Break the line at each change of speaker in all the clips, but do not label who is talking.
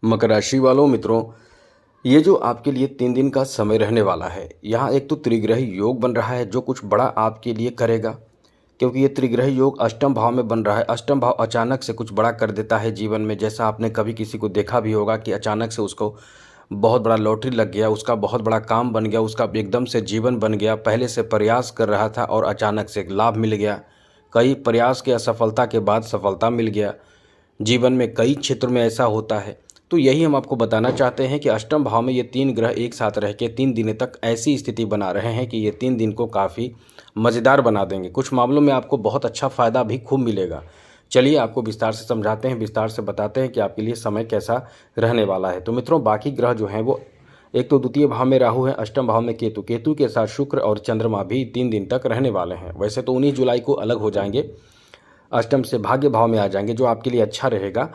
मकर राशि वालों मित्रों, ये जो आपके लिए 3 दिन का समय रहने वाला है, यहाँ एक तो त्रिग्रही योग बन रहा है जो कुछ बड़ा आपके लिए करेगा। क्योंकि ये त्रिग्रही योग अष्टम भाव में बन रहा है। अष्टम भाव अचानक से कुछ बड़ा कर देता है जीवन में। जैसा आपने कभी किसी को देखा भी होगा कि अचानक से उसको बहुत बड़ा लॉटरी लग गया, उसका बहुत बड़ा काम बन गया, उसका एकदम से जीवन बन गया। पहले से प्रयास कर रहा था और अचानक से लाभ मिल गया। कई प्रयास के असफलता के बाद सफलता मिल गया। जीवन में कई क्षेत्रों में ऐसा होता है। तो यही हम आपको बताना चाहते हैं कि अष्टम भाव में ये 3 ग्रह एक साथ रह के 3 दिनों तक ऐसी स्थिति बना रहे हैं कि ये 3 दिन को काफ़ी मज़ेदार बना देंगे। कुछ मामलों में आपको बहुत अच्छा फ़ायदा भी खूब मिलेगा। चलिए आपको विस्तार से समझाते हैं, विस्तार से बताते हैं कि आपके लिए समय कैसा रहने वाला है। तो मित्रों, बाकी ग्रह जो हैं वो एक तो द्वितीय भाव में राहु है, अष्टम भाव में केतु, केतु के साथ शुक्र और चंद्रमा भी 3 दिन तक रहने वाले हैं। वैसे तो 19 जुलाई को अलग हो जाएंगे, अष्टम से भाग्य भाव में आ जाएंगे, जो आपके लिए अच्छा रहेगा।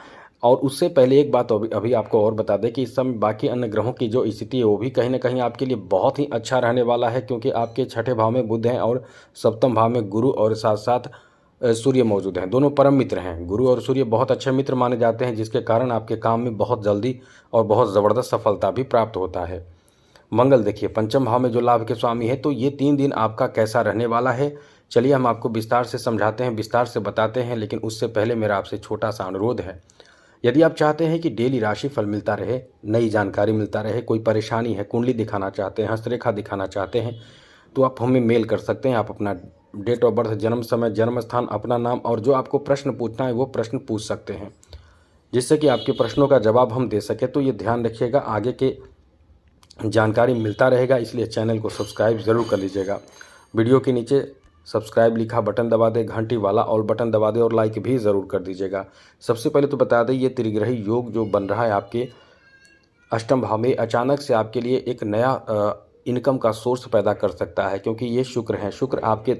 और उससे पहले एक बात अभी आपको और बता दें कि इस समय बाकी अन्य ग्रहों की जो स्थिति है वो भी कहीं ना कहीं आपके लिए बहुत ही अच्छा रहने वाला है। क्योंकि आपके छठे भाव में बुध हैं और सप्तम भाव में गुरु और साथ साथ सूर्य मौजूद हैं। दोनों परम मित्र हैं। गुरु और सूर्य बहुत अच्छे मित्र माने जाते हैं, जिसके कारण आपके काम में बहुत जल्दी और बहुत ज़बरदस्त सफलता भी प्राप्त होता है। मंगल देखिए पंचम भाव में जो लाभ के स्वामी है। तो ये 3 दिन आपका कैसा रहने वाला है, चलिए हम आपको विस्तार से समझाते हैं, विस्तार से बताते हैं। लेकिन उससे पहले मेरा आपसे छोटा सा अनुरोध है, यदि आप चाहते हैं कि डेली राशिफल मिलता रहे, नई जानकारी मिलता रहे, कोई परेशानी है, कुंडली दिखाना चाहते हैं, हस्तरेखा दिखाना चाहते हैं, तो आप हमें मेल कर सकते हैं। आप अपना डेट ऑफ बर्थ, जन्म समय, जन्म स्थान, अपना नाम और जो आपको प्रश्न पूछना है वो प्रश्न पूछ सकते हैं, जिससे कि आपके प्रश्नों का जवाब हम दे सकें। तो ये ध्यान रखिएगा, आगे के जानकारी मिलता रहेगा, इसलिए चैनल को सब्सक्राइब ज़रूर कर लीजिएगा। वीडियो के नीचे सब्सक्राइब लिखा बटन दबा दें, घंटी वाला और बटन दबा दें और लाइक भी ज़रूर कर दीजिएगा। सबसे पहले तो बता दें, ये त्रिग्रही योग जो बन रहा है आपके अष्टम भाव में, अचानक से आपके लिए एक नया इनकम का सोर्स पैदा कर सकता है। क्योंकि ये शुक्र हैं, शुक्र आपके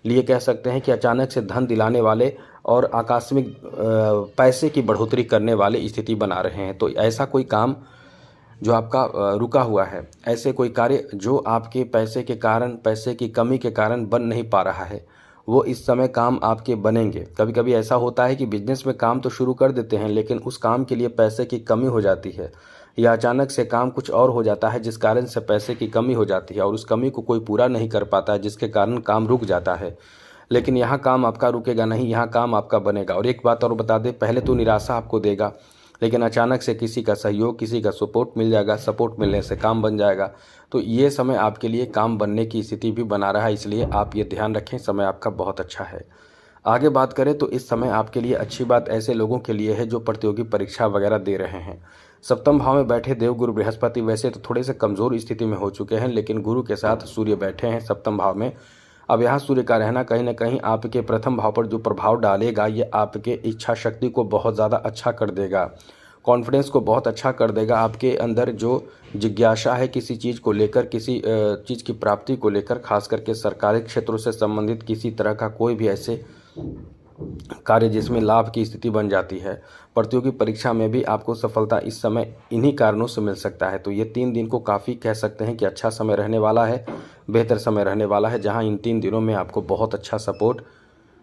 लिए कह सकते हैं कि अचानक से धन दिलाने वाले और आकस्मिक पैसे की बढ़ोतरी करने वाली स्थिति बना रहे हैं। तो ऐसा कोई काम जो आपका रुका हुआ है, ऐसे कोई कार्य जो आपके पैसे के कारण, पैसे की कमी के कारण बन नहीं पा रहा है, वो इस समय काम आपके बनेंगे। कभी कभी ऐसा होता है कि बिजनेस में काम तो शुरू कर देते हैं, लेकिन उस काम के लिए पैसे की कमी हो जाती है, या अचानक से काम कुछ और हो जाता है जिस कारण से पैसे की कमी हो जाती है और उस कमी को कोई पूरा नहीं कर पाता है, जिसके कारण काम रुक जाता है। लेकिन यहाँ काम आपका रुकेगा नहीं, यहाँ काम आपका बनेगा। और एक बात और बता दें, पहले तो निराशा आपको देगा, लेकिन अचानक से किसी का सहयोग, किसी का सपोर्ट मिल जाएगा, सपोर्ट मिलने से काम बन जाएगा। तो ये समय आपके लिए काम बनने की स्थिति भी बना रहा है, इसलिए आप ये ध्यान रखें, समय आपका बहुत अच्छा है। आगे बात करें तो इस समय आपके लिए अच्छी बात ऐसे लोगों के लिए है जो प्रतियोगी परीक्षा वगैरह दे रहे हैं। सप्तम भाव में बैठे देवगुरु बृहस्पति वैसे तो थोड़े से कमज़ोर स्थिति में हो चुके हैं, लेकिन गुरु के साथ सूर्य बैठे हैं सप्तम भाव में। अब यहाँ सूर्य का रहना कहीं ना कहीं आपके प्रथम भाव पर जो प्रभाव डालेगा, ये आपके इच्छा शक्ति को बहुत ज़्यादा अच्छा कर देगा, कॉन्फिडेंस को बहुत अच्छा कर देगा। आपके अंदर जो जिज्ञासा है किसी चीज़ को लेकर, किसी चीज़ की प्राप्ति को लेकर, खास करके सरकारी क्षेत्रों से संबंधित किसी तरह का कोई भी ऐसे कार्य जिसमें लाभ की स्थिति बन जाती है, प्रतियोगी परीक्षा में भी आपको सफलता इस समय इन्हीं कारणों से मिल सकता है। तो ये 3 दिन को काफ़ी कह सकते हैं कि अच्छा समय रहने वाला है, बेहतर समय रहने वाला है, जहां इन 3 दिनों में आपको बहुत अच्छा सपोर्ट,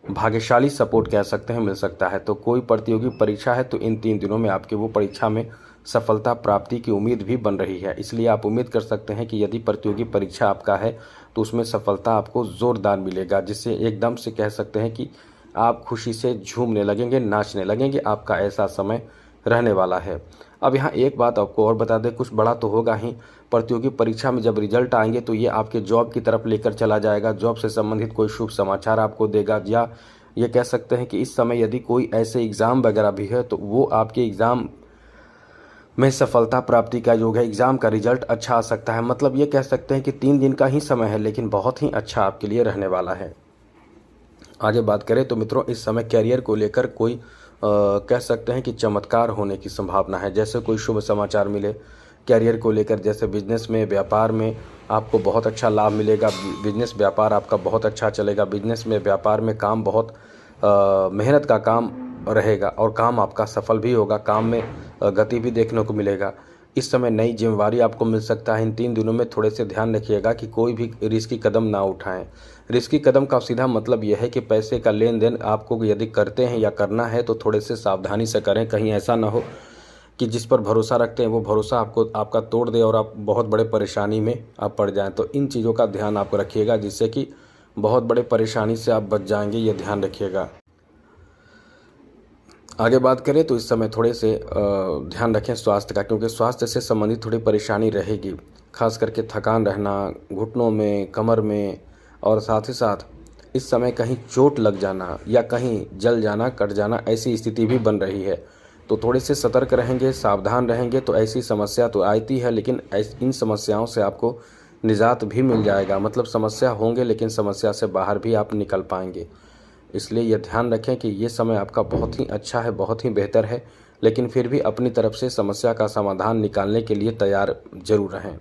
भाग्यशाली सपोर्ट कह सकते हैं, मिल सकता है। तो कोई प्रतियोगी परीक्षा है तो इन 3 दिनों में आपके वो परीक्षा में सफलता प्राप्ति की उम्मीद भी बन रही है। इसलिए आप उम्मीद कर सकते हैं कि यदि प्रतियोगी परीक्षा आपका है तो उसमें सफलता आपको ज़ोरदार मिलेगा, जिससे एकदम से कह सकते हैं कि आप खुशी से झूमने लगेंगे, नाचने लगेंगे। आपका ऐसा समय रहने वाला है। अब यहाँ एक बात आपको और बता दें, कुछ बड़ा तो होगा ही, प्रतियोगी परीक्षा में जब रिजल्ट आएंगे तो ये आपके जॉब की तरफ लेकर चला जाएगा। जॉब से संबंधित कोई शुभ समाचार आपको देगा, या ये कह सकते हैं कि इस समय यदि कोई ऐसे एग्ज़ाम वगैरह भी है तो वो आपके एग्ज़ाम में सफलता प्राप्ति का योग है, एग्ज़ाम का रिजल्ट अच्छा आ सकता है। मतलब ये कह सकते हैं कि 3 दिन का ही समय है, लेकिन बहुत ही अच्छा आपके लिए रहने वाला है। आगे बात करें तो मित्रों, इस समय कैरियर को लेकर कोई कह सकते हैं कि चमत्कार होने की संभावना है। जैसे कोई शुभ समाचार मिले कैरियर को लेकर, जैसे बिजनेस में, व्यापार में आपको बहुत अच्छा लाभ मिलेगा, बिजनेस व्यापार आपका बहुत अच्छा चलेगा। बिजनेस में, व्यापार में काम बहुत मेहनत का काम रहेगा और काम आपका सफल भी होगा, काम में गति भी देखने को मिलेगा। इस समय नई जिम्मेवारी आपको मिल सकता है। इन 3 दिनों में थोड़े से ध्यान रखिएगा कि कोई भी रिस्की कदम ना उठाएं। रिस्की कदम का सीधा मतलब यह है कि पैसे का लेन देन आपको यदि करते हैं या करना है तो थोड़े से सावधानी से करें। कहीं ऐसा ना हो कि जिस पर भरोसा रखते हैं वो भरोसा आपका तोड़ दे और आप बहुत बड़े परेशानी में आप पड़ जाएं। तो इन चीज़ों का ध्यान आप रखिएगा, जिससे कि बहुत बड़े परेशानी से आप बच जाएंगे, ये ध्यान रखिएगा। आगे बात करें तो इस समय थोड़े से ध्यान रखें स्वास्थ्य का, क्योंकि स्वास्थ्य से संबंधित थोड़ी परेशानी रहेगी, खास करके थकान रहना घुटनों में, कमर में, और साथ ही साथ इस समय कहीं चोट लग जाना या कहीं जल जाना, कट जाना, ऐसी स्थिति भी बन रही है। तो थोड़े से सतर्क रहेंगे, सावधान रहेंगे तो ऐसी समस्या तो आती है, लेकिन इन समस्याओं से आपको निजात भी मिल जाएगा। मतलब समस्या होंगे लेकिन समस्या से बाहर भी आप निकल पाएंगे। इसलिए यह ध्यान रखें कि ये समय आपका बहुत ही अच्छा है, बहुत ही बेहतर है, लेकिन फिर भी अपनी तरफ से समस्या का समाधान निकालने के लिए तैयार जरूर रहें।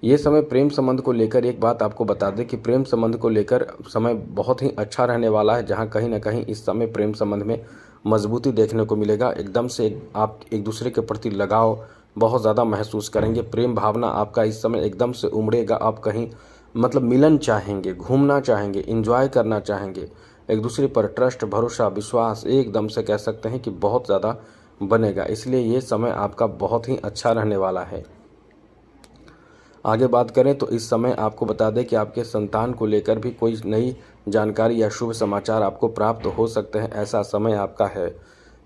ये समय प्रेम संबंध को लेकर एक बात आपको बता दें कि प्रेम संबंध को लेकर समय बहुत ही अच्छा रहने वाला है, जहां कहीं ना कहीं इस समय प्रेम संबंध में मजबूती देखने को मिलेगा। एकदम से आप एक दूसरे के प्रति लगाव बहुत ज़्यादा महसूस करेंगे। प्रेम भावना आपका इस समय एकदम से उमड़ेगा। आप कहीं मतलब मिलन चाहेंगे, घूमना चाहेंगे, एंजॉय करना चाहेंगे, एक दूसरे पर ट्रस्ट, भरोसा, विश्वास एकदम से कह सकते हैं कि बहुत ज़्यादा बनेगा। इसलिए ये समय आपका बहुत ही अच्छा रहने वाला है। आगे बात करें तो इस समय आपको बता दें कि आपके संतान को लेकर भी कोई नई जानकारी या शुभ समाचार आपको प्राप्त हो सकते हैं, ऐसा समय आपका है।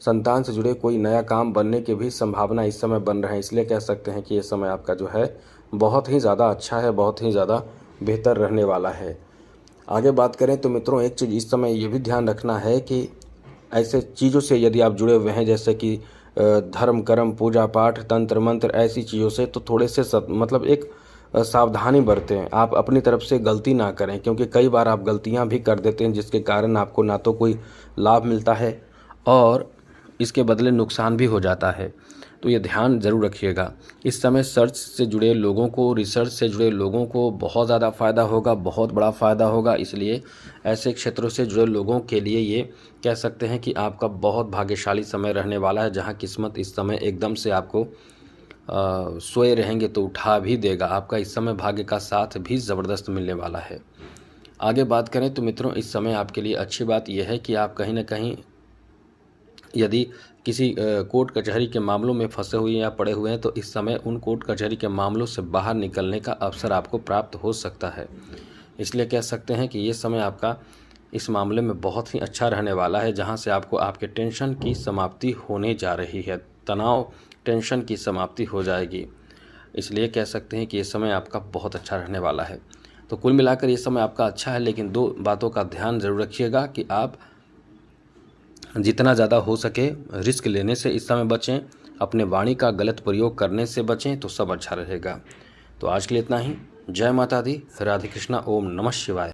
संतान से जुड़े कोई नया काम बनने की भी संभावना इस समय बन रहे हैं। इसलिए कह सकते हैं कि ये समय आपका जो है बहुत ही ज़्यादा अच्छा है, बहुत ही ज़्यादा बेहतर रहने वाला है। आगे बात करें तो मित्रों एक चीज़ इस समय ये भी ध्यान रखना है कि ऐसे चीज़ों से यदि आप जुड़े हुए हैं, जैसे कि धर्म कर्म, पूजा पाठ, तंत्र मंत्र, ऐसी चीज़ों से, तो थोड़े से मतलब एक सावधानी बरतें। आप अपनी तरफ से गलती ना करें, क्योंकि कई बार आप गलतियां भी कर देते हैं, जिसके कारण आपको ना तो कोई लाभ मिलता है और इसके बदले नुकसान भी हो जाता है। तो ये ध्यान ज़रूर रखिएगा। इस समय सर्च से जुड़े लोगों को, रिसर्च से जुड़े लोगों को बहुत ज़्यादा फ़ायदा होगा, बहुत बड़ा फ़ायदा होगा। इसलिए ऐसे क्षेत्रों से जुड़े लोगों के लिए ये कह सकते हैं कि आपका बहुत भाग्यशाली समय रहने वाला है, जहां किस्मत इस समय एकदम से आपको सोए रहेंगे तो उठा भी देगा। आपका इस समय भाग्य का साथ भी ज़बरदस्त मिलने वाला है। आगे बात करें तो मित्रों इस समय आपके लिए अच्छी बात यह है कि आप कहीं ना कहीं यदि किसी कोर्ट कचहरी के मामलों में फंसे हुए या पड़े हुए हैं, तो इस समय उन कोर्ट कचहरी के मामलों से बाहर निकलने का अवसर आपको प्राप्त हो सकता है। इसलिए कह सकते हैं कि ये समय आपका इस मामले में बहुत ही अच्छा रहने वाला है, जहां से आपको आपके टेंशन की समाप्ति होने जा रही है। तनाव, टेंशन की समाप्ति हो जाएगी। इसलिए कह सकते हैं कि ये समय आपका बहुत अच्छा रहने वाला है। तो कुल मिलाकर ये समय आपका अच्छा है, लेकिन दो बातों का ध्यान जरूर रखिएगा कि आप जितना ज़्यादा हो सके रिस्क लेने से इस समय बचें, अपने वाणी का गलत प्रयोग करने से बचें, तो सब अच्छा रहेगा। तो आज के लिए इतना ही। जय माता दी, राधे कृष्णा, ओम नमः शिवाय।